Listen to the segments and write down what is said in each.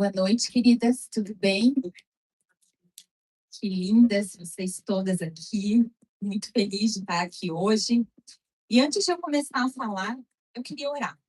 Boa noite, queridas. Tudo bem? Que lindas vocês todas aqui. Muito feliz de estar aqui hoje. E antes de eu começar a falar, eu queria orar.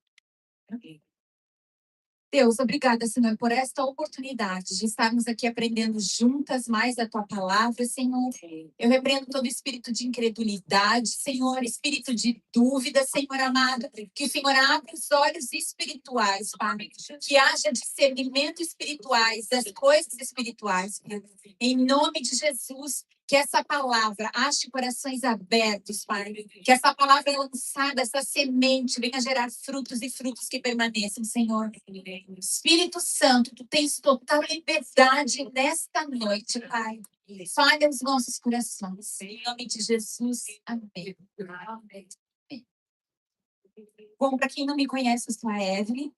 Deus, obrigada, Senhor, por esta oportunidade de estarmos aqui aprendendo juntas mais a Tua palavra, Senhor. Eu repreendo todo espírito de incredulidade, Senhor, espírito de dúvida, Senhor amado, que o Senhor abra os olhos espirituais, Pai, que haja discernimento espirituais, das coisas espirituais, Pai. Em nome de Jesus, que essa palavra ache corações abertos, Pai. Que essa palavra lançada, essa semente, venha gerar frutos e frutos que permaneçam, Senhor. Espírito Santo, tu tens total liberdade nesta noite, Pai. Fale os nossos corações. Em nome de Jesus. Amém. Bom, para quem não me conhece, eu sou a Evelyn,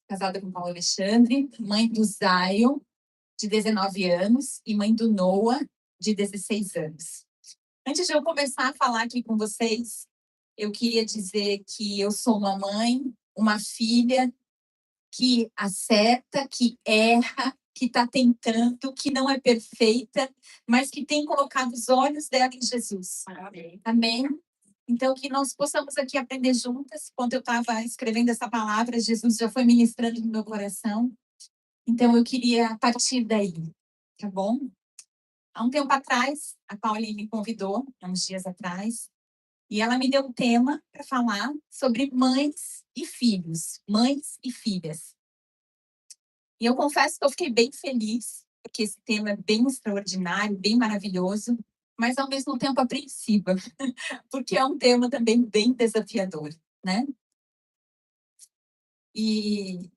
casada com o Paulo Alexandre, mãe do Zion, de 19 anos, e mãe do Noah, de 16 anos. Antes de eu começar a falar aqui com vocês, eu queria dizer que eu sou uma mãe, uma filha que acerta, que erra, que está tentando, que não é perfeita, mas que tem colocado os olhos dela em Jesus. Amém. Amém? Então, que nós possamos aqui aprender juntas. Quando eu estava escrevendo essa palavra, Jesus já foi ministrando no meu coração. Então, eu queria partir daí, tá bom? Há um tempo atrás, a Pauline me convidou, há uns dias atrás, e ela me deu um tema para falar sobre mães e filhos, mães e filhas. E eu confesso que eu fiquei bem feliz, porque esse tema é bem extraordinário, bem maravilhoso, mas ao mesmo tempo apreensiva, porque é um tema também bem desafiador, né? E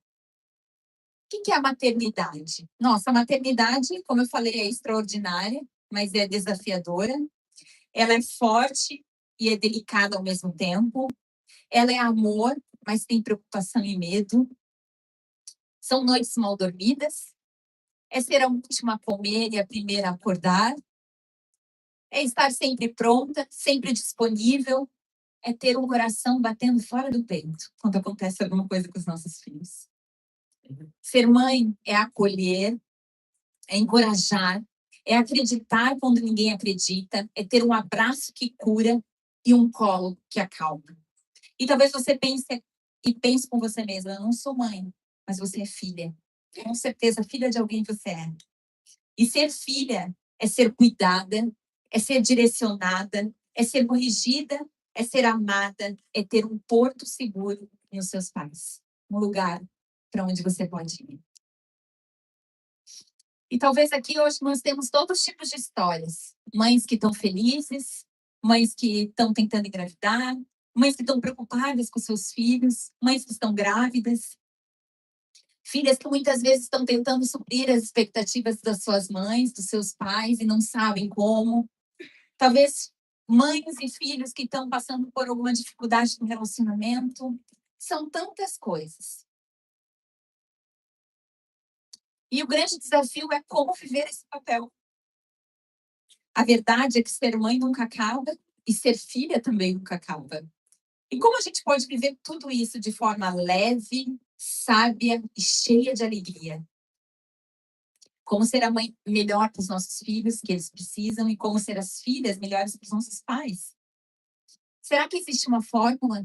o que é a maternidade? Nossa, a maternidade, como eu falei, é extraordinária, mas é desafiadora. Ela é forte e é delicada ao mesmo tempo. Ela é amor, mas tem preocupação e medo. São noites mal dormidas. É ser a última a comer e a primeira a acordar. É estar sempre pronta, sempre disponível. É ter um coração batendo fora do peito quando acontece alguma coisa com os nossos filhos. Ser mãe é acolher, é encorajar, é acreditar quando ninguém acredita, é ter um abraço que cura e um colo que acalma. E talvez você pense com você mesma, eu não sou mãe, mas você é filha. Com certeza, filha de alguém você é. E ser filha é ser cuidada, é ser direcionada, é ser corrigida, é ser amada, é ter um porto seguro nos seus pais. Um lugar para onde você pode ir. E talvez aqui hoje nós temos todos os tipos de histórias. Mães que estão felizes, mães que estão tentando engravidar, mães que estão preocupadas com seus filhos, mães que estão grávidas, filhas que muitas vezes estão tentando suprir as expectativas das suas mães, dos seus pais e não sabem como. Talvez mães e filhos que estão passando por alguma dificuldade no relacionamento. São tantas coisas. E o grande desafio é como viver esse papel. A verdade é que ser mãe nunca acaba e ser filha também nunca acaba. E como a gente pode viver tudo isso de forma leve, sábia e cheia de alegria? Como ser a mãe melhor para os nossos filhos, que eles precisam, e como ser as filhas melhores para os nossos pais? Será que existe uma fórmula?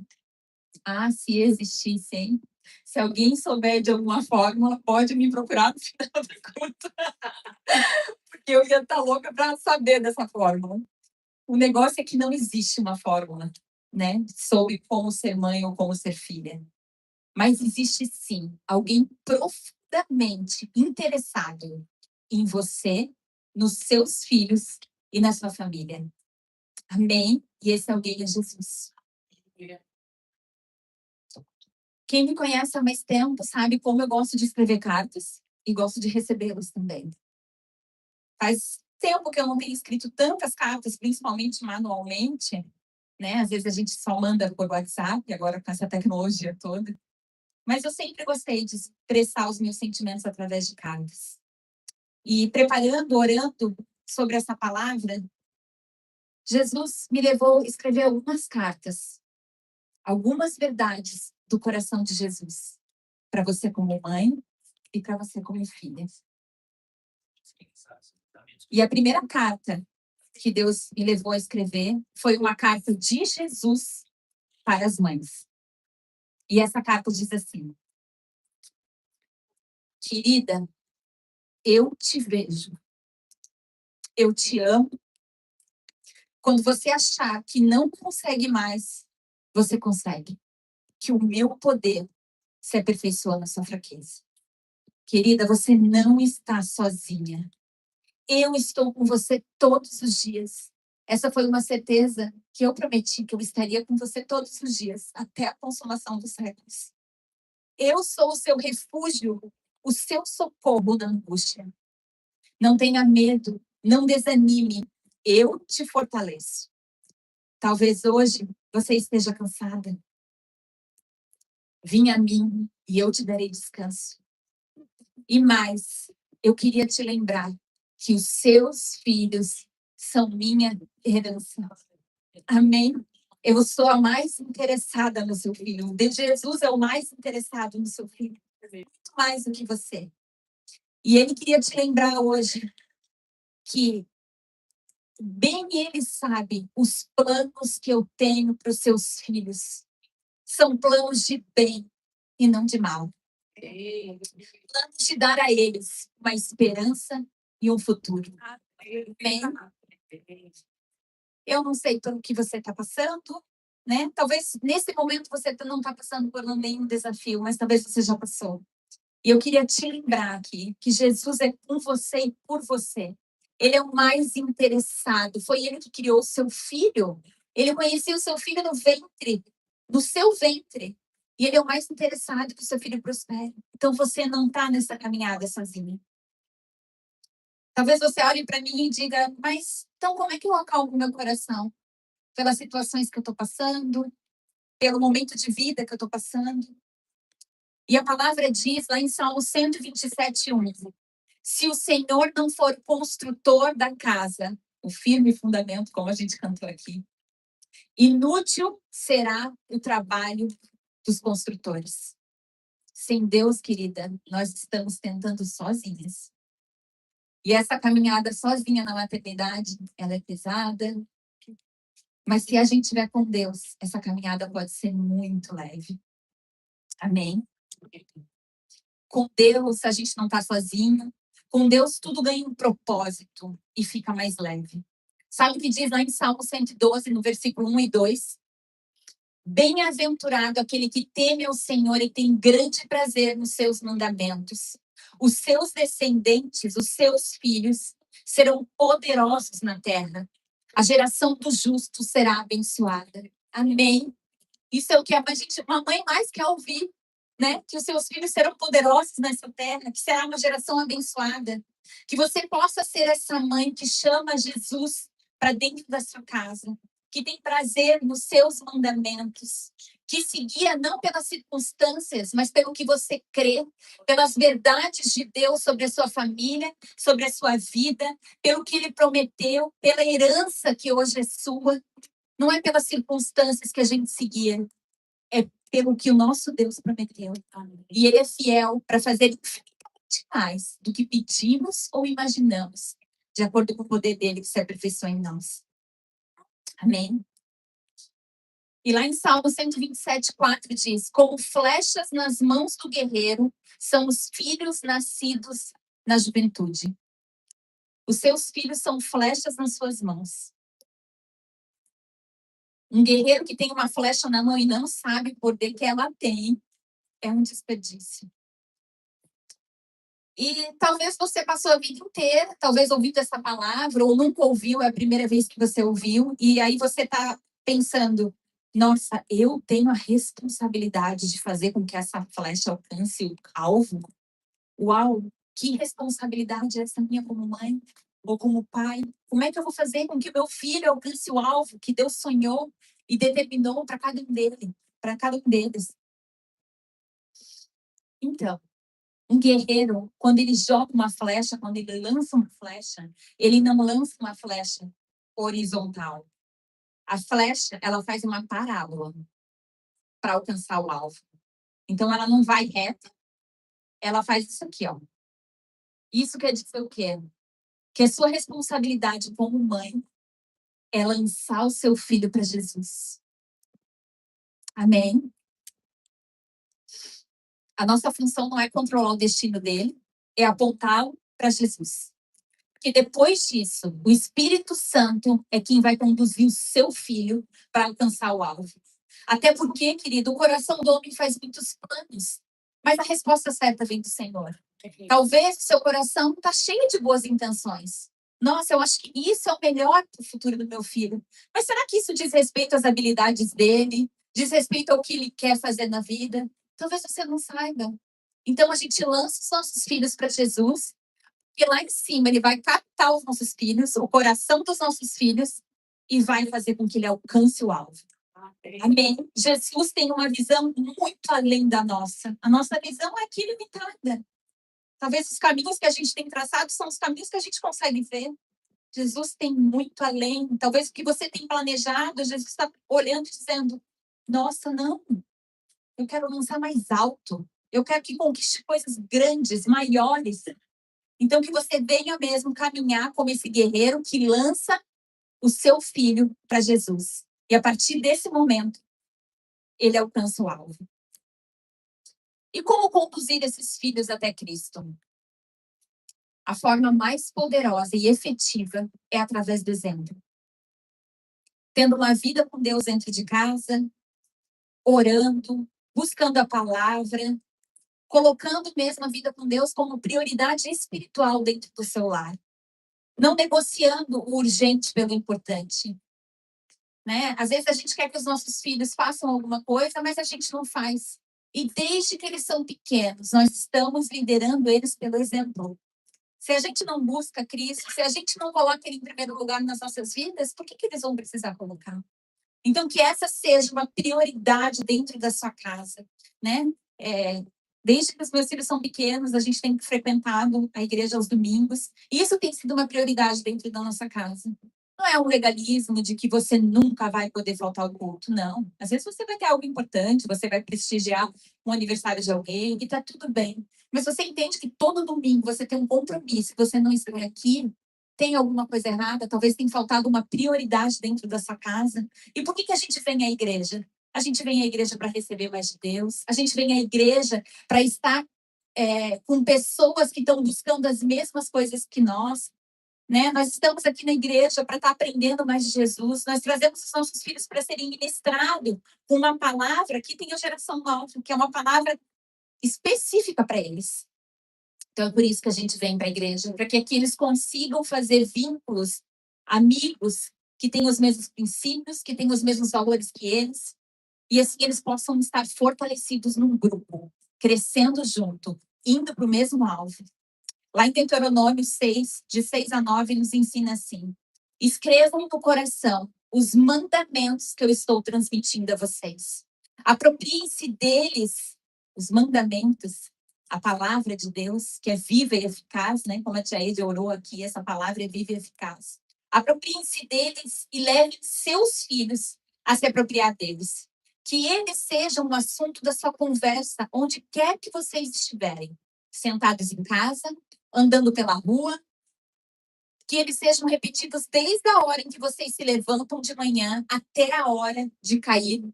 Ah, se existisse, hein? Se alguém souber de alguma fórmula, pode me procurar no final da conta. Porque eu ia estar louca para saber dessa fórmula. O negócio é que não existe uma fórmula, né? Sobre como ser mãe ou como ser filha. Mas existe sim alguém profundamente interessado em você, nos seus filhos e na sua família. Amém? E esse alguém é Jesus. Quem me conhece há mais tempo sabe como eu gosto de escrever cartas e gosto de recebê-las também. Faz tempo que eu não tenho escrito tantas cartas, principalmente manualmente, né? Às vezes a gente só manda por WhatsApp, agora com essa tecnologia toda. Mas eu sempre gostei de expressar os meus sentimentos através de cartas. E preparando, orando sobre essa palavra, Jesus me levou a escrever algumas cartas, algumas verdades do coração de Jesus, para você como mãe, e para você como filha. E a primeira carta que Deus me levou a escrever foi uma carta de Jesus para as mães. E essa carta diz assim: querida, eu te vejo, eu te amo. Quando você achar que não consegue mais, você consegue. Que o meu poder se aperfeiçoa na sua fraqueza. Querida, você não está sozinha. Eu estou com você todos os dias. Essa foi uma certeza que eu prometi que eu estaria com você todos os dias, até a consumação dos séculos. Eu sou o seu refúgio, o seu socorro na angústia. Não tenha medo, não desanime. Eu te fortaleço. Talvez hoje você esteja cansada. Vinha a mim e eu te darei descanso. E mais, eu queria te lembrar que os seus filhos são minha redenção. Amém? Eu sou a mais interessada no seu filho. De Jesus é o mais interessado no seu filho. Muito mais do que você. E ele queria te lembrar hoje que bem ele sabe os planos que eu tenho para os seus filhos. São planos de bem e não de mal. Planos de dar a eles uma esperança e um futuro. Amém? Eu não sei pelo que você está passando, né? Talvez nesse momento você não está passando por nenhum desafio, mas talvez você já passou. E eu queria te lembrar aqui que Jesus é com você e por você. Ele é o mais interessado. Foi ele que criou o seu filho. Ele conhecia o seu filho no ventre, no seu ventre. E ele é o mais interessado que o seu filho prospere. Então você não está nessa caminhada sozinha. Talvez você olhe para mim e diga, mas então como é que eu acalmo meu coração? Pelas situações que eu estou passando, pelo momento de vida que eu estou passando. E a palavra diz lá em Salmo 127:1. Se o Senhor não for construtor da casa, o firme fundamento, como a gente cantou aqui, inútil será o trabalho dos construtores. Sem Deus, querida, nós estamos tentando sozinhas. E essa caminhada sozinha na maternidade, ela é pesada. Mas se a gente estiver com Deus, essa caminhada pode ser muito leve. Amém? Com Deus, a gente não está sozinho. Com Deus, tudo ganha um propósito e fica mais leve. Sabe o que diz lá em Salmo 112, no versículo 1 e 2? Bem-aventurado aquele que teme ao Senhor e tem grande prazer nos seus mandamentos. Os seus descendentes, os seus filhos, serão poderosos na terra. A geração dos justos será abençoada. Amém. Isso é o que uma mãe mais quer ouvir, né? Que os seus filhos serão poderosos nessa terra, que será uma geração abençoada. Que você possa ser essa mãe que chama Jesus para dentro da sua casa, que tem prazer nos seus mandamentos, que se guia não pelas circunstâncias, mas pelo que você crê, pelas verdades de Deus sobre a sua família, sobre a sua vida, pelo que Ele prometeu, pela herança que hoje é sua. Não é pelas circunstâncias que a gente se guia, é pelo que o nosso Deus prometeu. E Ele é fiel para fazer infinitamente mais do que pedimos ou imaginamos, de acordo com o poder dele que se aperfeiçoa em nós. Amém? E lá em Salmo 127:4 diz: como flechas nas mãos do guerreiro são os filhos nascidos na juventude. Os seus filhos são flechas nas suas mãos. Um guerreiro que tem uma flecha na mão e não sabe o poder que ela tem é um desperdício. E talvez você passou a vida inteira, talvez ouvindo essa palavra, ou nunca ouviu, é a primeira vez que você ouviu, e aí você está pensando, nossa, eu tenho a responsabilidade de fazer com que essa flecha alcance o alvo? Uau, que responsabilidade é essa minha como mãe ou como pai? Como é que eu vou fazer com que o meu filho alcance o alvo que Deus sonhou e determinou para cada um deles? Então, um guerreiro, quando ele joga uma flecha, quando ele lança uma flecha, ele não lança uma flecha horizontal. A flecha, ela faz uma parábola para alcançar o alvo. Então, ela não vai reta, ela faz isso aqui, ó. Isso quer dizer o quê? Que a sua responsabilidade como mãe é lançar o seu filho para Jesus. Amém? A nossa função não é controlar o destino dele, é apontá-lo para Jesus. Porque depois disso, o Espírito Santo é quem vai conduzir o seu filho para alcançar o alvo. Até porque, querido, o coração do homem faz muitos planos, mas a resposta certa vem do Senhor. Talvez o seu coração está cheio de boas intenções. Nossa, eu acho que isso é o melhor para o futuro do meu filho. Mas será que isso diz respeito às habilidades dele? Diz respeito ao que ele quer fazer na vida? Talvez você não saiba. Então a gente lança os nossos filhos para Jesus, e lá em cima ele vai captar os nossos filhos, o coração dos nossos filhos, e vai fazer com que ele alcance o alvo. Amém? Jesus tem uma visão muito além da nossa. A nossa visão é aqui limitada. Talvez os caminhos que a gente tem traçado são os caminhos que a gente consegue ver. Jesus tem muito além. Talvez o que você tem planejado, Jesus está olhando e dizendo: nossa, não, eu quero lançar mais alto. Eu quero que conquiste coisas grandes, maiores. Então, que você venha mesmo caminhar como esse guerreiro que lança o seu filho para Jesus. E a partir desse momento, ele alcança o alvo. E como conduzir esses filhos até Cristo? A forma mais poderosa e efetiva é através do exemplo. Tendo uma vida com Deus dentro de casa, orando, buscando a palavra, colocando mesmo a vida com Deus como prioridade espiritual dentro do seu lar. Não negociando o urgente pelo importante. Né? Às vezes a gente quer que os nossos filhos façam alguma coisa, mas a gente não faz. E desde que eles são pequenos, nós estamos liderando eles pelo exemplo. Se a gente não busca Cristo, se a gente não coloca Ele em primeiro lugar nas nossas vidas, por que eles vão precisar colocar? Então, que essa seja uma prioridade dentro da sua casa, né? Desde que os meus filhos são pequenos, a gente tem frequentado a igreja aos domingos. E isso tem sido uma prioridade dentro da nossa casa. Não é um legalismo de que você nunca vai poder faltar ao culto, não. Às vezes você vai ter algo importante, você vai prestigiar um aniversário de alguém, e tá tudo bem. Mas você entende que todo domingo você tem um compromisso, você não está aqui, tem alguma coisa errada, talvez tenha faltado uma prioridade dentro da sua casa. E por que a gente vem à igreja? A gente vem à igreja para receber mais de Deus, a gente vem à igreja para estar com pessoas que estão buscando as mesmas coisas que nós. Né? Nós estamos aqui na igreja para estar aprendendo mais de Jesus. Nós trazemos os nossos filhos para serem ministrados com uma palavra que tem a geração nova, que é uma palavra específica para eles. Então é por isso que a gente vem para a igreja, para que aqui eles consigam fazer vínculos, amigos que têm os mesmos princípios, que têm os mesmos valores que eles, e assim eles possam estar fortalecidos num grupo, crescendo junto, indo para o mesmo alvo. Lá em Deuteronômio 6, de 6 a 9, nos ensina assim: escrevam no coração os mandamentos que eu estou transmitindo a vocês. Apropriem-se deles, os mandamentos, a palavra de Deus, que é viva e eficaz, né? Como a tia Ede orou aqui, essa palavra é viva e eficaz. Apropriem-se deles e levem seus filhos a se apropriar deles. Que eles sejam o assunto da sua conversa, onde quer que vocês estiverem. Sentados em casa, andando pela rua, que eles sejam repetidos desde a hora em que vocês se levantam de manhã até a hora de cair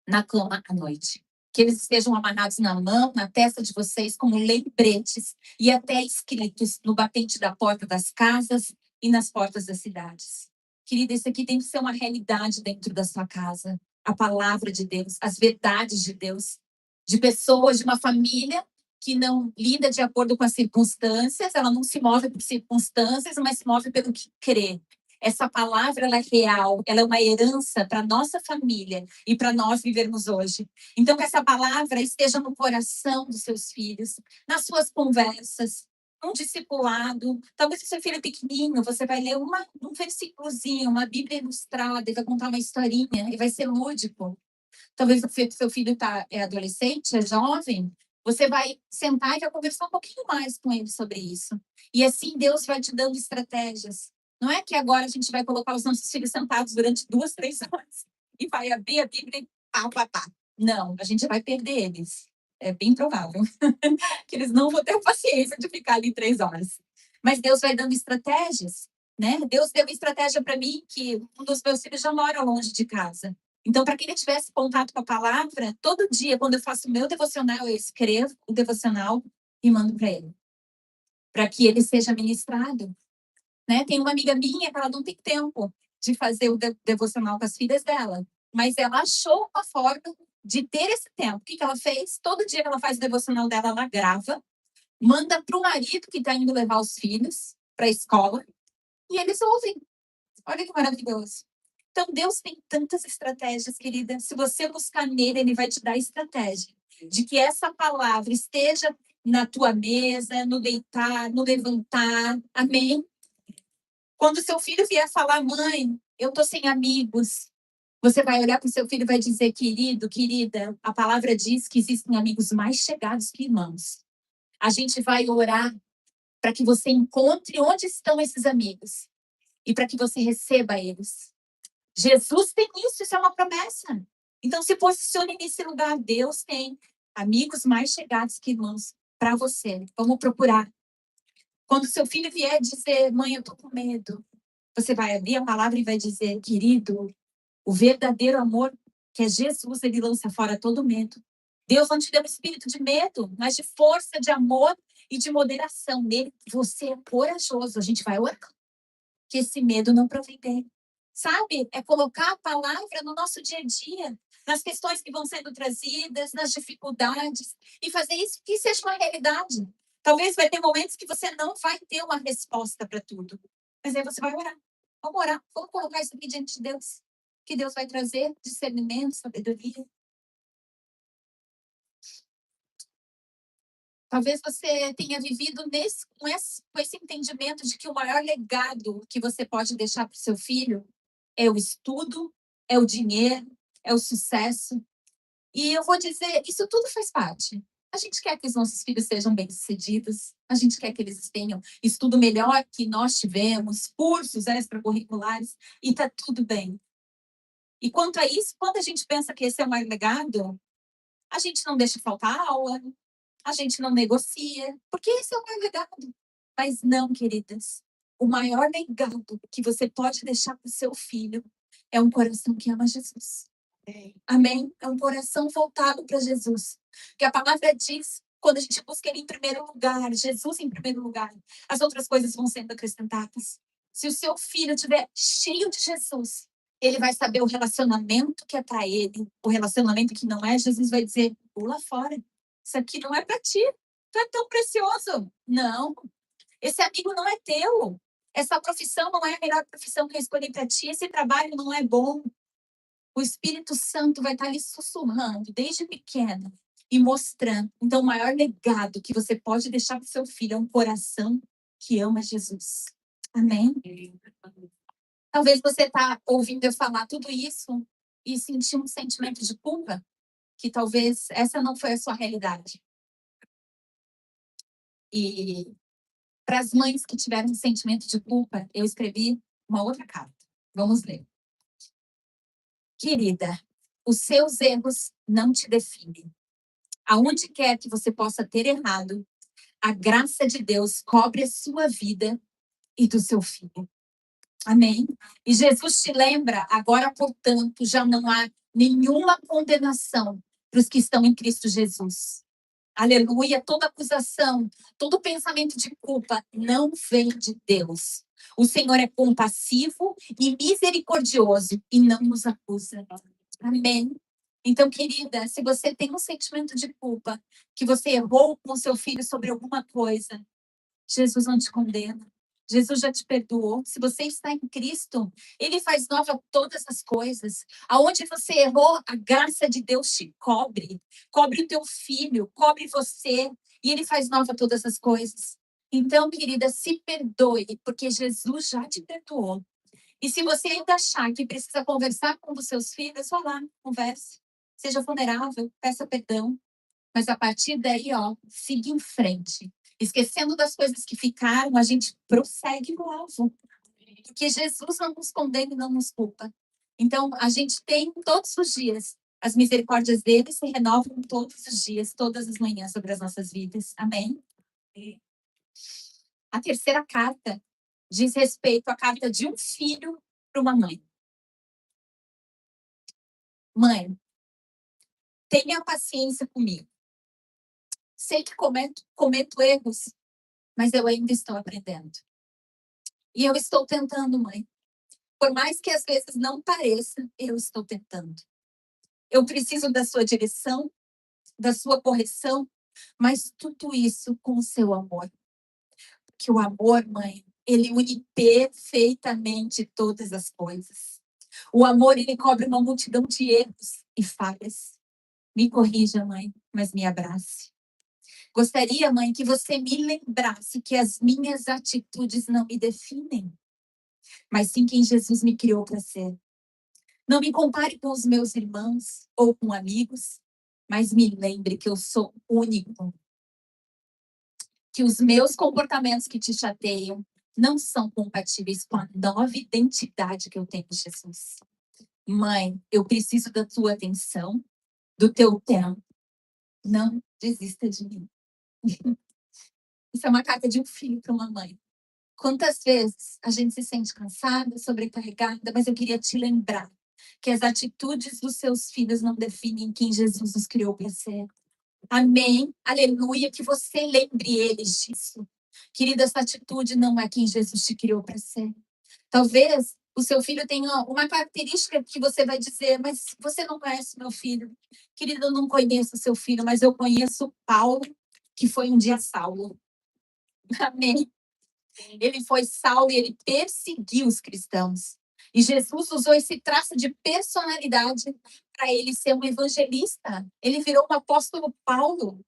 na cama à noite. Que eles estejam amarrados na mão, na testa de vocês, como lembretes, e até escritos no batente da porta das casas e nas portas das cidades. Querida, isso aqui tem que ser uma realidade dentro da sua casa. A palavra de Deus, as verdades de Deus, de pessoas, de uma família que não lida de acordo com as circunstâncias, ela não se move por circunstâncias, mas se move pelo que crê. Essa palavra ela é real, ela é uma herança para nossa família e para nós vivermos hoje. Então, que essa palavra esteja no coração dos seus filhos, nas suas conversas, um discipulado. Talvez se o seu filho é pequenininho, você vai ler um versículozinho, uma Bíblia ilustrada, e vai contar uma historinha, e vai ser lúdico. Talvez o seu filho é adolescente, é jovem, você vai sentar e vai conversar um pouquinho mais com ele sobre isso. E assim Deus vai te dando estratégias. Não é que agora a gente vai colocar os nossos filhos sentados durante 2, 3 horas e vai abrir a Bíblia e pá, pá, pá. Não, a gente vai perder eles. é bem provável que eles não vão ter paciência de ficar ali 3 horas. Mas Deus vai dando estratégias, né? Deus deu estratégia para mim que um dos meus filhos já mora longe de casa. Então, para que ele tivesse contato com a palavra, todo dia, quando eu faço o meu devocional, eu escrevo o devocional e mando para ele, para que ele seja ministrado. Né? Tem uma amiga minha que ela não tem tempo de fazer o devocional com as filhas dela, mas ela achou uma forma de ter esse tempo. O que ela fez? Todo dia que ela faz o devocional dela, ela grava, manda para o marido que está indo levar os filhos para a escola e eles ouvem. Olha que maravilhoso. Então, Deus tem tantas estratégias, querida. Se você buscar nele, ele vai te dar estratégia de que essa palavra esteja na tua mesa, no deitar, no levantar. Amém? Quando seu filho vier falar, mãe, eu tô sem amigos, você vai olhar para o seu filho e vai dizer, querido, querida, a palavra diz que existem amigos mais chegados que irmãos. A gente vai orar para que você encontre onde estão esses amigos e para que você receba eles. Jesus tem isso é uma promessa. Então se posicione nesse lugar. Deus tem amigos mais chegados que irmãos para você. Vamos procurar. Quando seu filho vier dizer, mãe, eu tô com medo, você vai abrir a palavra e vai dizer, querido, o verdadeiro amor, que é Jesus, ele lança fora todo medo. Deus não te deu um espírito de medo, mas de força, de amor e de moderação. Nele, você é corajoso. A gente vai orar que esse medo não provém dele. Sabe? É colocar a palavra no nosso dia a dia, nas questões que vão sendo trazidas, nas dificuldades, e fazer isso que seja uma realidade. Talvez vai ter momentos que você não vai ter uma resposta para tudo, mas aí você vai orar. Vamos orar, vamos colocar isso aqui diante de Deus, que Deus vai trazer discernimento, sabedoria. Talvez você tenha vivido com esse entendimento de que o maior legado que você pode deixar para o seu filho é o estudo, é o dinheiro, é o sucesso. E eu vou dizer, isso tudo faz parte. A gente quer que os nossos filhos sejam bem-sucedidos, a gente quer que eles tenham estudo melhor que nós tivemos, cursos extracurriculares, e está tudo bem. E quanto a isso, quando a gente pensa que esse é o maior legado, a gente não deixa faltar aula, a gente não negocia, porque esse é o maior legado. Mas não, queridas, o maior legado que você pode deixar para o seu filho é um coração que ama Jesus. Amém? É um coração voltado para Jesus. Que a palavra diz, quando a gente busca ele em primeiro lugar, Jesus em primeiro lugar, as outras coisas vão sendo acrescentadas. Se o seu filho estiver cheio de Jesus, ele vai saber o relacionamento que é para ele, o relacionamento que não é, Jesus vai dizer, pula fora. Isso aqui não é para ti. Tu é tão precioso. Não. Esse amigo não é teu. Essa profissão não é a melhor profissão que eu escolhi para ti. Esse trabalho não é bom. O Espírito Santo vai estar ali sussurrando desde pequeno e mostrando. Então, o maior legado que você pode deixar para o seu filho é um coração que ama Jesus. Amém? Talvez você está ouvindo eu falar tudo isso e sentir um sentimento de culpa, que talvez essa não foi a sua realidade. E para as mães que tiveram um sentimento de culpa, eu escrevi uma outra carta. Vamos ler. Querida, os seus erros não te definem. Aonde quer que você possa ter errado, a graça de Deus cobre a sua vida e do seu filho. Amém? E Jesus te lembra, agora, portanto, já não há nenhuma condenação para os que estão em Cristo Jesus. Aleluia, toda acusação, todo pensamento de culpa não vem de Deus. O Senhor é compassivo e misericordioso e não nos acusa. Amém. Então, querida, se você tem um sentimento de culpa, que você errou com seu filho sobre alguma coisa, Jesus não te condena. Jesus já te perdoou. Se você está em Cristo, ele faz nova todas as coisas. Aonde você errou, a graça de Deus te cobre. Cobre o teu filho, cobre você. E ele faz nova todas as coisas. Então, querida, se perdoe, porque Jesus já te perdoou. E se você ainda achar que precisa conversar com os seus filhos, vá lá, converse. Seja vulnerável, peça perdão. Mas a partir daí, siga em frente. Esquecendo das coisas que ficaram, a gente prossegue no alvo. Porque Jesus não nos condena e não nos culpa. Então, a gente tem todos os dias As misericórdias dele se renovam todos os dias, todas as manhãs sobre as nossas vidas. Amém? A terceira carta diz respeito à carta de um filho para uma mãe. Mãe, tenha paciência comigo. Sei que cometo erros, mas eu ainda estou aprendendo. E eu estou tentando, mãe. Por mais que às vezes não pareça, eu estou tentando. Eu preciso da sua direção, da sua correção, mas tudo isso com o seu amor. Que o amor, mãe, ele une perfeitamente todas as coisas. O amor, ele cobre uma multidão de erros e falhas. Me corrija, mãe, mas me abrace. Gostaria, mãe, que você me lembrasse que as minhas atitudes não me definem, mas sim quem Jesus me criou para ser. Não me compare com os meus irmãos ou com amigos, mas me lembre que eu sou único. Que os meus comportamentos que te chateiam não são compatíveis com a nova identidade que eu tenho em Jesus. Mãe, eu preciso da tua atenção, do teu tempo. Não desista de mim. Isso é uma carta de um filho para uma mãe. Quantas vezes a gente se sente cansada, sobrecarregada, mas eu queria te lembrar que as atitudes dos seus filhos não definem quem Jesus os criou para ser. Amém, aleluia, que você lembre eles disso. Querida, essa atitude não é quem Jesus te criou para ser. Talvez o seu filho tenha uma característica que você vai dizer, mas você não conhece meu filho. Querida, eu não conheço seu filho, mas eu conheço Paulo, que foi um dia Saulo. Amém. Ele foi Saulo e ele perseguiu os cristãos. E Jesus usou esse traço de personalidade para ele ser um evangelista. Ele virou um apóstolo Paulo.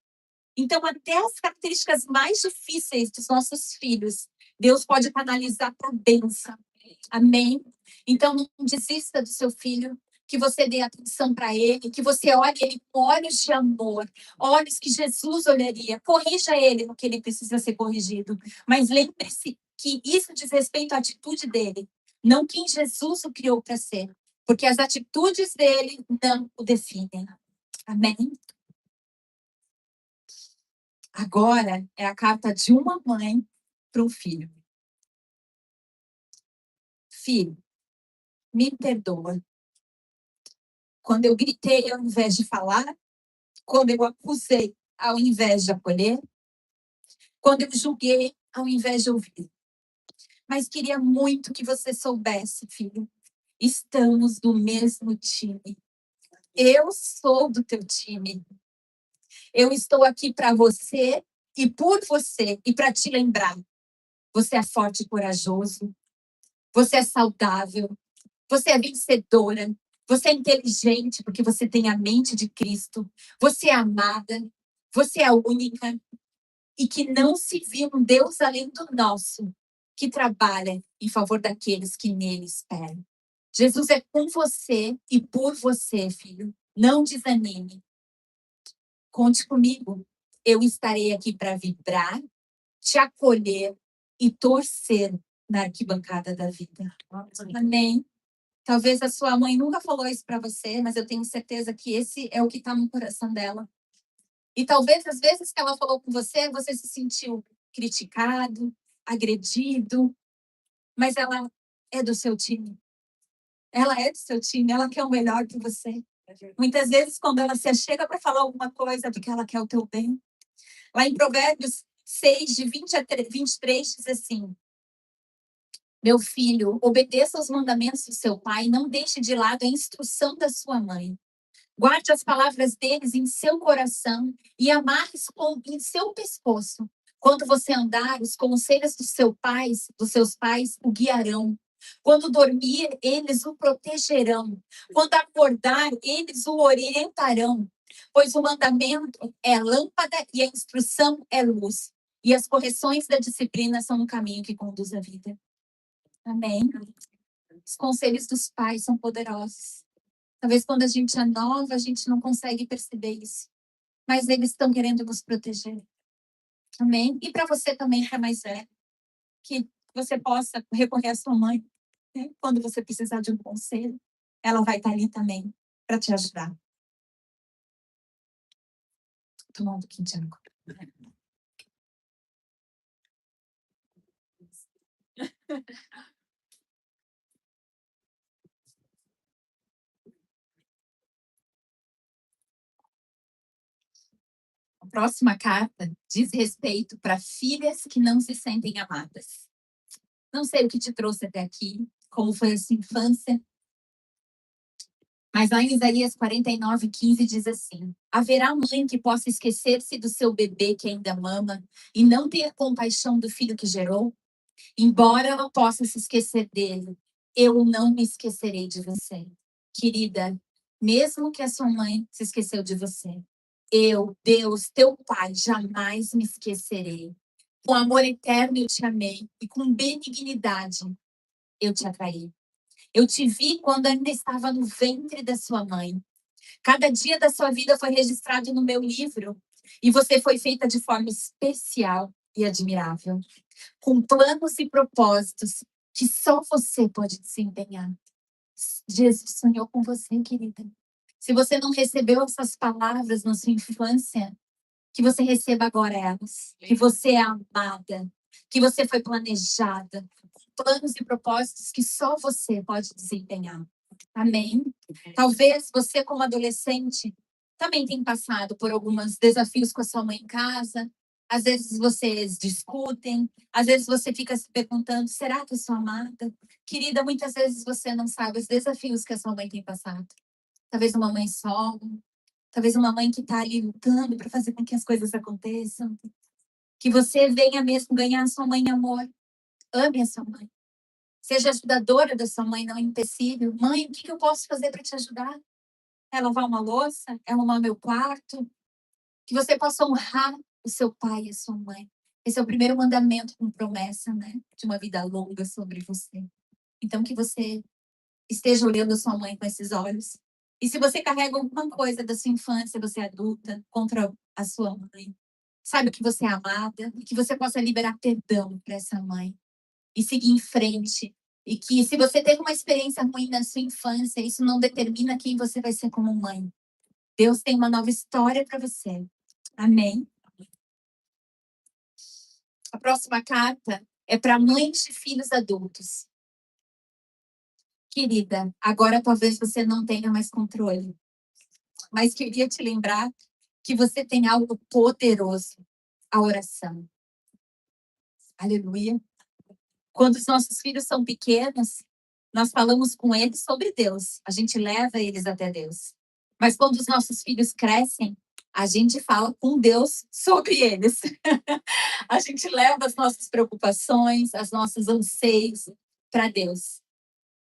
Então, até as características mais difíceis dos nossos filhos, Deus pode canalizar para a bênção. Amém? Então, não desista do seu filho, que você dê atenção para ele, que você olhe ele com olhos de amor, olhos que Jesus olharia. Corrija ele no que ele precisa ser corrigido. Mas lembre-se que isso diz respeito à atitude dele, não quem Jesus o criou para ser. Porque as atitudes dele não o definem. Amém? Agora é a carta de uma mãe para um filho. Filho, me perdoa. Quando eu gritei ao invés de falar, quando eu acusei ao invés de acolher, quando eu julguei ao invés de ouvir. Mas queria muito que você soubesse, filho, estamos do mesmo time. Eu sou do teu time. Eu estou aqui para você e por você e para te lembrar. Você é forte e corajoso. Você é saudável. Você é vencedora. Você é inteligente porque você tem a mente de Cristo. Você é amada. Você é única. E que não se viu um Deus além do nosso, que trabalha em favor daqueles que nele esperam. Jesus é com você e por você, filho. Não desanime. Conte comigo. Eu estarei aqui para vibrar, te acolher e torcer na arquibancada da vida. Amém. Talvez a sua mãe nunca falou isso para você, mas eu tenho certeza que esse é o que está no coração dela. E talvez as vezes que ela falou com você, você se sentiu criticado, agredido, mas ela é do seu time. Ela é do seu time, ela quer o melhor para você. Muitas vezes, quando ela se achega para falar alguma coisa, é porque ela quer o teu bem. Lá em Provérbios 6, de 20 a 23, diz assim: Meu filho, obedeça aos mandamentos do seu pai, não deixe de lado a instrução da sua mãe. Guarde as palavras deles em seu coração e amarre-se em seu pescoço. Quando você andar, os conselhos dos seus pais, o guiarão. Quando dormir, eles o protegerão. Quando acordar, eles o orientarão. Pois o mandamento é lâmpada e a instrução é luz. E as correções da disciplina são um caminho que conduz à vida. Amém? Os conselhos dos pais são poderosos. Talvez quando a gente é nova, a gente não consegue perceber isso. Mas eles estão querendo nos proteger. Amém? E para você também, que é mais velho, que você possa recorrer à sua mãe, né? Quando você precisar de um conselho, ela vai estar ali também para te ajudar. tomar um pouquinho de água. A próxima carta diz respeito para filhas que não se sentem amadas. Não sei o que te trouxe até aqui, como foi a sua infância, mas lá em Isaías 49:15 diz assim: haverá mãe que possa esquecer-se do seu bebê que ainda mama e não ter compaixão do filho que gerou? Embora ela possa se esquecer dele, eu não me esquecerei de você. Querida, mesmo que a sua mãe se esqueceu de você, eu, Deus, teu Pai, jamais me esquecerei. Com amor eterno eu te amei e com benignidade eu te atraí. Eu te vi quando ainda estava no ventre da sua mãe. Cada dia da sua vida foi registrado no meu livro e você foi feita de forma especial e admirável, com planos e propósitos que só você pode desempenhar. Jesus sonhou com você, querida. Se você não recebeu essas palavras na sua infância, que você receba agora elas. Que você é amada, que você foi planejada, com planos e propósitos que só você pode desempenhar. Amém? Talvez você, como adolescente, também tenha passado por alguns desafios com a sua mãe em casa. Às vezes vocês discutem, às vezes você fica se perguntando: será que eu sou amada? Querida, muitas vezes você não sabe os desafios que a sua mãe tem passado. Talvez uma mãe solo, talvez uma mãe que está ali lutando para fazer com que as coisas aconteçam. Que você venha mesmo ganhar a sua mãe em amor. Ame a sua mãe. Seja ajudadora da sua mãe, não empecilho. Mãe, o que eu posso fazer para te ajudar? É lavar uma louça? É arrumar meu quarto? Que você possa honrar o seu pai e a sua mãe. Esse é o primeiro mandamento com promessa, né? De uma vida longa sobre você. Então, que você esteja olhando a sua mãe com esses olhos. E se você carrega alguma coisa da sua infância, você é adulta, contra a sua mãe, saiba que você é amada e que você possa liberar perdão para essa mãe e seguir em frente. E que se você teve uma experiência ruim na sua infância, isso não determina quem você vai ser como mãe. Deus tem uma nova história para você. Amém? A próxima carta é para mães de filhos adultos. Querida, agora talvez você não tenha mais controle, mas queria te lembrar que você tem algo poderoso, a oração. Aleluia. Quando os nossos filhos são pequenos, nós falamos com eles sobre Deus. A gente leva eles até Deus. Mas quando os nossos filhos crescem, a gente fala com Deus sobre eles. A gente leva as nossas preocupações, as nossos anseios para Deus,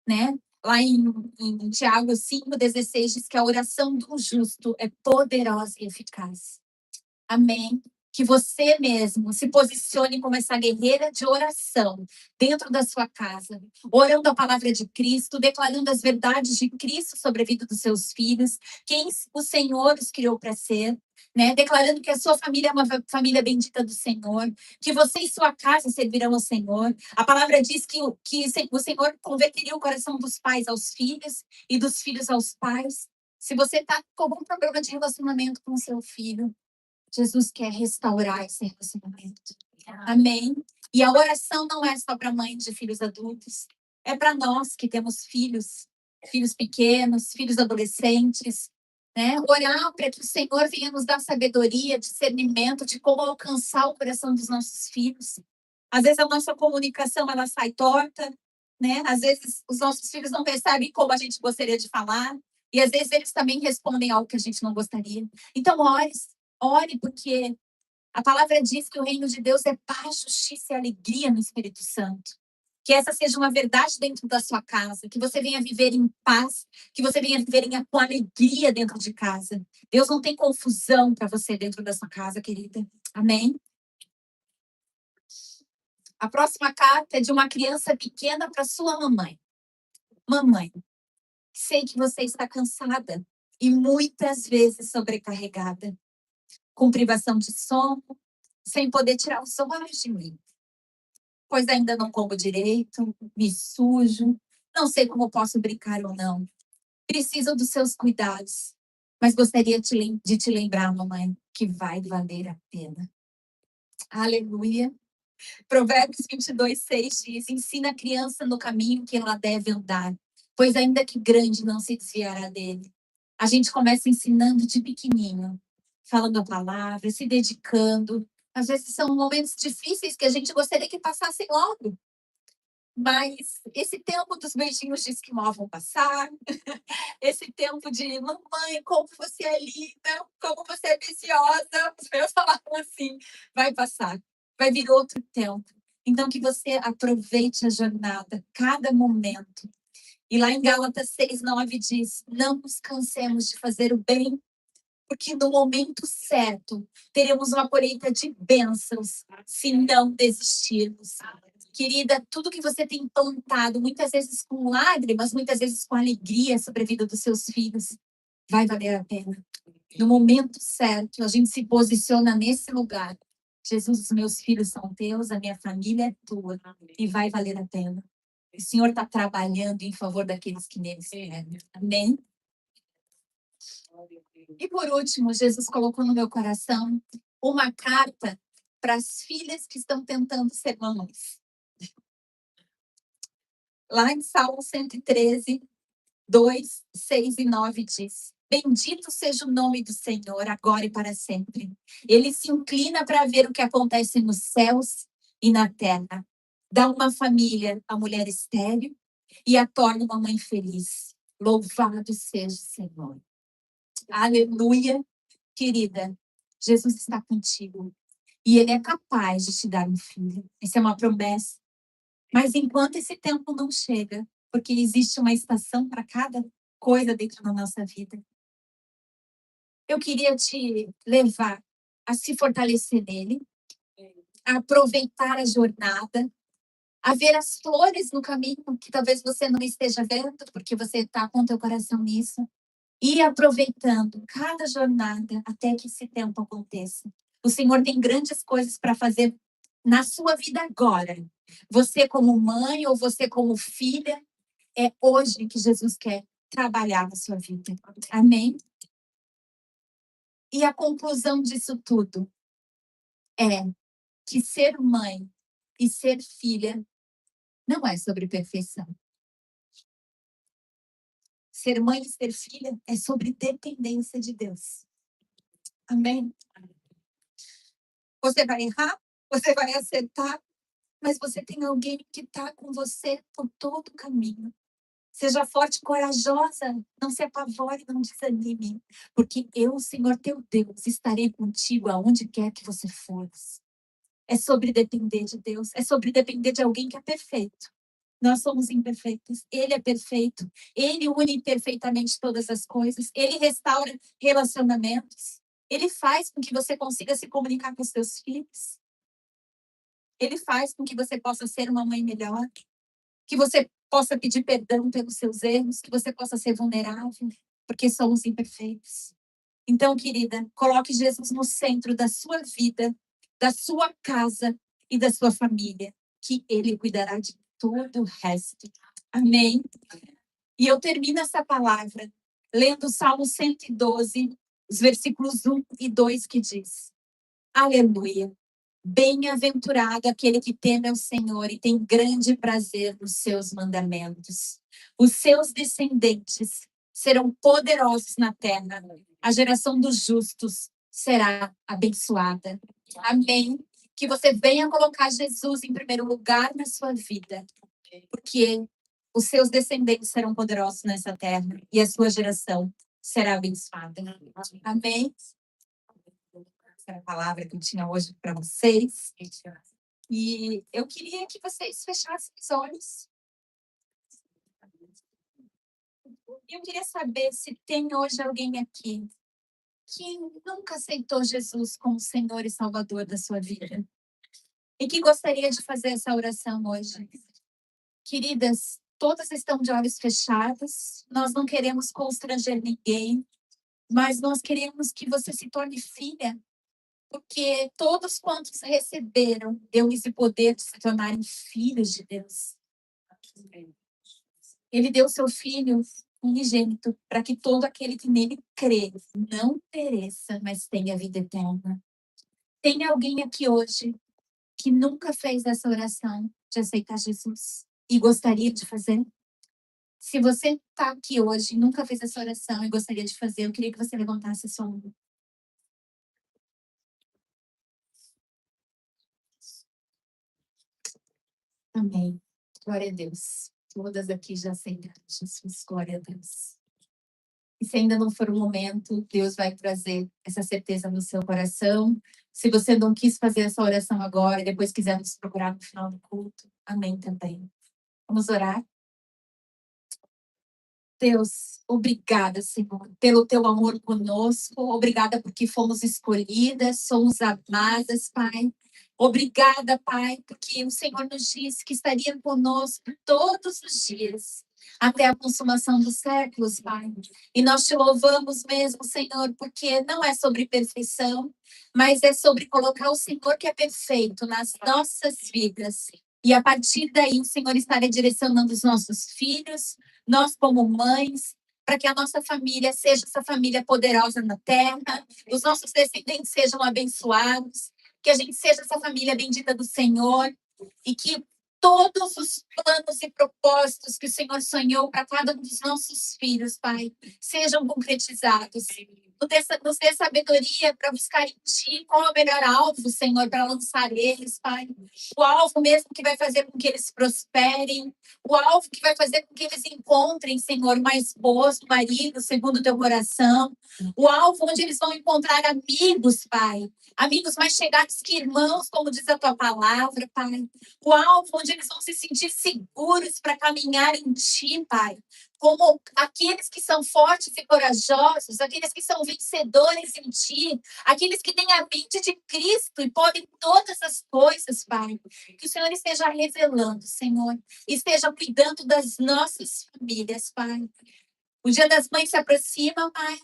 né? Lá em Tiago 5,16 diz que a oração do justo é poderosa e eficaz. Amém? Que você mesmo se posicione como essa guerreira de oração dentro da sua casa, orando a palavra de Cristo, declarando as verdades de Cristo sobre a vida dos seus filhos, quem o Senhor os criou para ser, né? Declarando que a sua família é uma família bendita do Senhor, que você e sua casa servirão ao Senhor. A palavra diz que o Senhor converteria o coração dos pais aos filhos e dos filhos aos pais. Se você está com algum problema de relacionamento com o seu filho, Jesus quer restaurar esse relacionamento. Amém? E a oração não é só para mães de filhos adultos. É para nós que temos filhos, filhos pequenos, filhos adolescentes. Né? Orar para que o Senhor venha nos dar sabedoria, discernimento de como alcançar o coração dos nossos filhos. Às vezes a nossa comunicação ela sai torta, né? Às vezes os nossos filhos não percebem como a gente gostaria de falar. E às vezes eles também respondem algo que a gente não gostaria. Então, ore, porque a palavra diz que o reino de Deus é paz, justiça e alegria no Espírito Santo. Que essa seja uma verdade dentro da sua casa. Que você venha viver em paz. Que você venha viver com alegria dentro de casa. Deus não tem confusão para você dentro da sua casa, querida. Amém? A próxima carta é de uma criança pequena para sua mamãe. Mamãe, sei que você está cansada e muitas vezes sobrecarregada, com privação de sono, sem poder tirar os olhos de mim. Pois ainda não como direito, me sujo, não sei como posso brincar ou não. Preciso dos seus cuidados, mas gostaria de te lembrar, mamãe, que vai valer a pena. Aleluia. Provérbios 22:6 diz: ensina a criança no caminho que ela deve andar, pois ainda que grande não se desviará dele. A gente começa ensinando de pequenininho, falando a palavra, se dedicando. Às vezes são momentos difíceis que a gente gostaria que passassem logo. Mas esse tempo dos beijinhos de esquimó vão passar. Esse tempo de mamãe, como você é linda, como você é preciosa. Os meus falavam assim, vai passar. Vai vir outro tempo. Então que você aproveite a jornada, cada momento. E lá em Gálatas 6:9 diz: não nos cansemos de fazer o bem, porque no momento certo teremos uma colheita de bênçãos se não desistirmos. Querida, tudo que você tem plantado, muitas vezes com lágrimas, muitas vezes com alegria sobre a vida dos seus filhos, vai valer a pena. No momento certo, a gente se posiciona nesse lugar. Jesus, os meus filhos são teus, a minha família é tua, e vai valer a pena. O Senhor está trabalhando em favor daqueles que nele esperam. Amém? E por último, Jesus colocou no meu coração uma carta para as filhas que estão tentando ser mamães. Lá em Salmo 113, 2, 6 e 9 diz: bendito seja o nome do Senhor, agora e para sempre. Ele se inclina para ver o que acontece nos céus e na terra. Dá uma família à mulher estéril e a torna uma mãe feliz. Louvado seja o Senhor. Aleluia, querida. Jesus está contigo. E Ele é capaz de te dar um filho. Essa é uma promessa. Mas enquanto esse tempo não chega, porque existe uma estação para cada coisa dentro da nossa vida, eu queria te levar a se fortalecer nele, a aproveitar a jornada, a ver as flores no caminho que talvez você não esteja vendo, porque você está com o teu coração nisso, e aproveitando cada jornada até que esse tempo aconteça. O Senhor tem grandes coisas para fazer na sua vida agora. Você como mãe ou você como filha, é hoje que Jesus quer trabalhar na sua vida. Amém? E a conclusão disso tudo é que ser mãe e ser filha não é sobre perfeição. Ser mãe e ser filha é sobre dependência de Deus. Amém? Você vai errar, você vai acertar, mas você tem alguém que está com você por todo o caminho. Seja forte e corajosa, não se apavore, não desanime, porque eu, Senhor teu Deus, estarei contigo aonde quer que você fores. É sobre depender de Deus, é sobre depender de alguém que é perfeito. Nós somos imperfeitos, Ele é perfeito, Ele une perfeitamente todas as coisas, Ele restaura relacionamentos, Ele faz com que você consiga se comunicar com os seus filhos, Ele faz com que você possa ser uma mãe melhor, que você possa pedir perdão pelos seus erros, que você possa ser vulnerável, porque somos imperfeitos. Então, querida, coloque Jesus no centro da sua vida, da sua casa e da sua família, que Ele cuidará de todo o resto. Amém? E eu termino essa palavra lendo o Salmo 112, os versículos 1 e 2, que diz: aleluia! Bem-aventurado aquele que teme ao Senhor e tem grande prazer nos seus mandamentos. Os seus descendentes serão poderosos na terra. A geração dos justos será abençoada. Amém. Que você venha colocar Jesus em primeiro lugar na sua vida, porque os seus descendentes serão poderosos nessa terra e a sua geração será abençoada. Amém. Essa era a palavra que eu tinha hoje para vocês. E eu queria que vocês fechassem os olhos. Eu queria saber se tem hoje alguém aqui que nunca aceitou Jesus como Senhor e Salvador da sua vida e que gostaria de fazer essa oração hoje. Queridas, todas estão de olhos fechados. Nós não queremos constranger ninguém, mas nós queremos que você se torne filha, porque todos quantos receberam, deu esse poder de se tornarem filhos de Deus. Ele deu seu filho unigênito, para que todo aquele que nele crê não pereça, mas tenha vida eterna. Tem alguém aqui hoje que nunca fez essa oração de aceitar Jesus e gostaria de fazer? Se você está aqui hoje e nunca fez essa oração e gostaria de fazer, eu queria que você levantasse a sua mão. Amém. Glória a Deus. Todas aqui já aceitaram Jesus. Glória a Deus. E se ainda não for o momento, Deus vai trazer essa certeza no seu coração. Se você não quis fazer essa oração agora e depois quiser nos procurar no final do culto, amém também. Vamos orar? Deus, obrigada, Senhor, pelo teu amor conosco. Obrigada porque fomos escolhidas, somos amadas, Pai. Obrigada, Pai, porque o Senhor nos disse que estaria conosco todos os dias, até a consumação dos séculos, Pai. E nós te louvamos mesmo, Senhor, porque não é sobre perfeição, mas é sobre colocar o Senhor que é perfeito nas nossas vidas. E a partir daí, o Senhor estará direcionando os nossos filhos, nós como mães, para que a nossa família seja essa família poderosa na terra, os nossos descendentes sejam abençoados, que a gente seja essa família bendita do Senhor e que todos os planos e propósitos que o Senhor sonhou para cada um dos nossos filhos, Pai, sejam concretizados. Nos dê sabedoria para buscar em Ti qual é o melhor alvo, Senhor, para lançar eles, Pai. O alvo mesmo que vai fazer com que eles prosperem, o alvo que vai fazer com que eles encontrem, Senhor, uma esposa, um marido, segundo o teu coração. O alvo onde eles vão encontrar amigos, Pai. Amigos mais chegados que irmãos, como diz a tua palavra, Pai. O alvo onde eles vão se sentir seguros para caminhar em Ti, Pai. Como aqueles que são fortes e corajosos, aqueles que são vencedores em Ti, aqueles que têm a mente de Cristo e podem todas as coisas, Pai. Que o Senhor esteja revelando, Senhor, esteja cuidando das nossas famílias, Pai. O Dia das Mães se aproxima, Pai.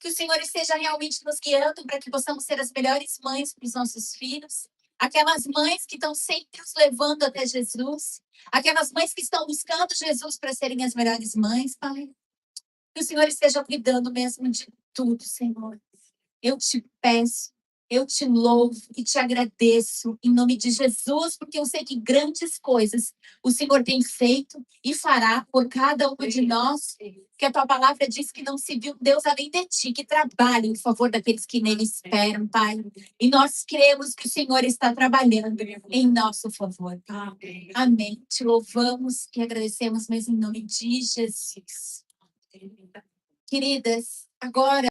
Que o Senhor esteja realmente nos guiando para que possamos ser as melhores mães para os nossos filhos. Aquelas mães que estão sempre os levando até Jesus. Aquelas mães que estão buscando Jesus para serem as melhores mães, Pai. Que o Senhor esteja cuidando mesmo de tudo, Senhor. Eu te peço, eu te louvo e te agradeço em nome de Jesus, porque eu sei que grandes coisas o Senhor tem feito e fará por cada um de nós. Que a tua palavra diz que não se viu Deus além de ti, que trabalha em favor daqueles que nele esperam, Pai. E nós cremos que o Senhor está trabalhando em nosso favor. Amém. Te louvamos e agradecemos mesmo em nome de Jesus. Queridas, agora